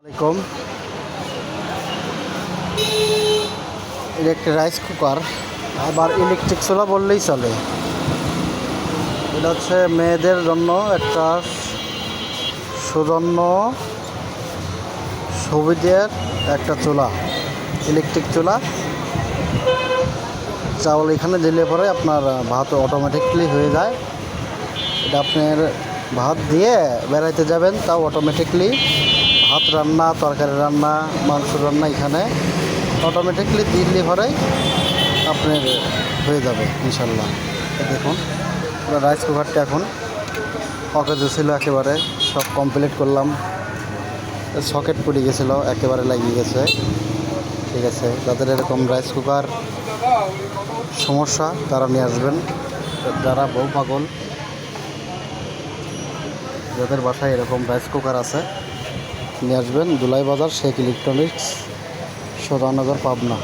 আসসালামাইকুম। এটা একটা রাইস কুকার, আবার ইলেকট্রিক চুলা বললেই চলে। এটা হচ্ছে মেয়েদের জন্য একটা সুজন্য সুবিধের একটা চুলা, ইলেকট্রিক চুলা। চাউল এখানে দিলে পরে আপনার ভাত অটোমেটিকলি হয়ে যায়। এটা আপনার ভাত দিয়ে বেড়াইতে যাবেন, তাও অটোমেটিকলি ভাত রান্না, তরকারি রান্না, মাংস রান্না এখানে অটোমেটিকলি দিল্লি ভরেই আপনার হয়ে যাবে ইনশাল্লাহ। দেখুন রাইস কুকারটা এখন অকেজ ছিল, একেবারে সব কমপ্লিট করলাম। সকেট পড়ে গেছিলো, একেবারে লাগিয়ে গেছে। ঠিক আছে, যাদের এরকম রাইস কুকার সমস্যা তারা নিয়ে আসবেন। যারা বউ পাগল, যাদের বাসায় এরকম রাইস কুকার আছে নিয়ে আসবেন। দুলাই বাজার শেখ ইলেকট্রনিক্স, সদানগর, পাবনা।